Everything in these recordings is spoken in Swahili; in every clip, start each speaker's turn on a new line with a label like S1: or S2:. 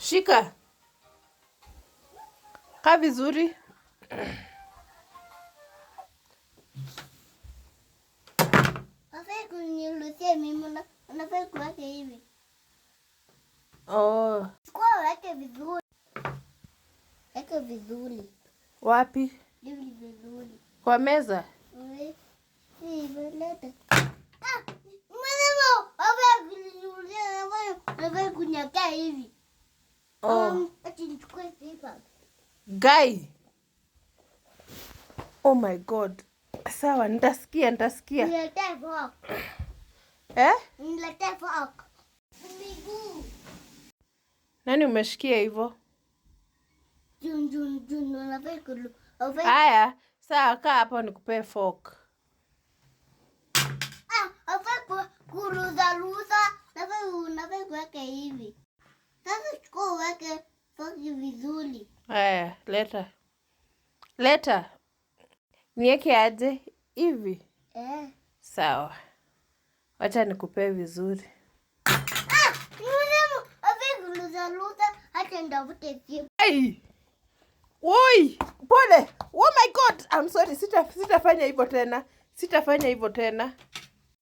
S1: Shika. Kaa vizuri.
S2: Afai kunilusia mimi unafai kuweka hivi.
S1: Oh.
S2: Chukua weke vizuri. Weke vizuri.
S1: Wapi?
S2: Hivi vizuri.
S1: Kwa meza?
S2: Hivi leta. Mwanzo afai kunilusia afai kunyaka hivi. Ati nichukue paper.
S1: Guy. Oh my God. Sawa, nitasikia.
S2: Niletee fork. Niletee fork. Miguu.
S1: Nani umeshikia hivyo?
S2: Jun, unafai kulu.
S1: Haya, sawa, kaa hapo nikupee fork.
S2: Afai kuruza. Unafai kuweka hivi. Sasa chukua uweke fork vizuri.
S1: Haya, leta. Niweke aje hivi? Sawa. Wacha nikupee vizuri.
S2: Luza hata ndavute simu.
S1: Ai! Oi! Pole. Oh my God. I'm sorry. Sitafanya hivyo tena.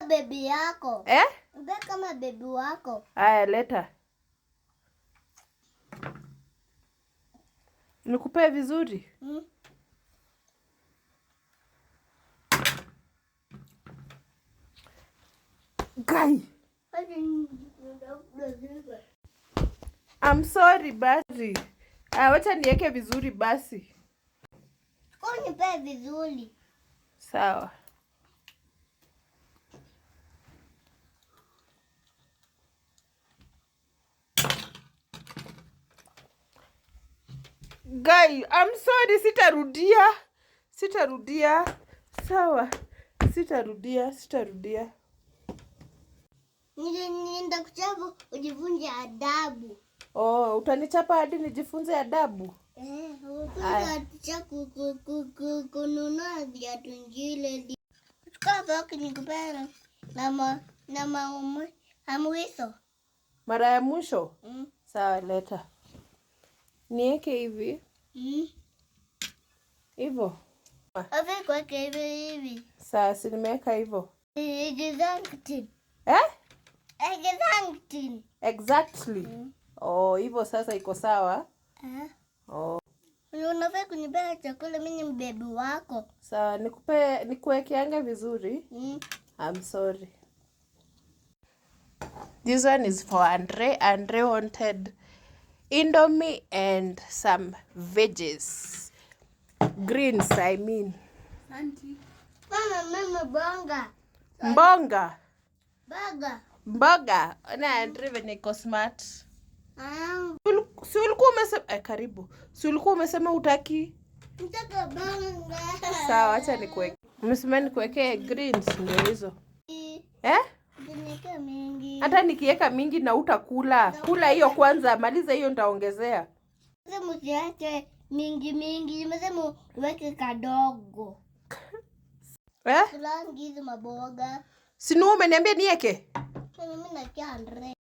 S2: Baby yako. Mbe kama baby wako.
S1: Haya, leta. Nikupee vizuri. Guy. I'm sorry basi. Wacha niweke vizuri basi.
S2: Unipe vizuri.
S1: Sawa. Guy, I'm sorry, sitarudia. Sawa. Sitarudia.
S2: Nenda kuchapa ujifunze adabu.
S1: Oh, utanichapa hadi nijifunze adabu?
S2: Ukiacha kununua viatu ngile. Chukua boki nikupea na mwisho.
S1: Mara ya mwisho? Sawa, leta. Niweke hivi? Hivyo?
S2: Afai kuweka hivi.
S1: Sawa, si nimeweka hivyo. Exactly. Oh, hivyo sasa iko sawa? Oh.
S2: Unafai kunipea chakula, mimi ni mbebi wako.
S1: Sawa, nikuwekeange vizuri? I'm sorry. This one is for Andre. Andre wanted Indomie and some veggies. Greens, I mean.
S2: Auntie. Mama, bonga.
S1: Mbonga.
S2: Mboga.
S1: Ona Andre venye iko smart. Si ulikuwa umesema karibu. Si ulikuwa umesema hutaki?
S2: Nataka bonga.
S1: Sawa, acha nikuweke. Umesema nikuwekee greens ndio hizo.
S2: Niweke mingi.
S1: Hata nikiweka mingi na utakula. Kula hiyo kwanza, maliza hiyo nitaongezea.
S2: Sasa msiache mingi. Nimesema uweke kadogo. Kulangi hizo maboga.
S1: Si ni umeniambia niweke?
S2: Mimi nakia Andre.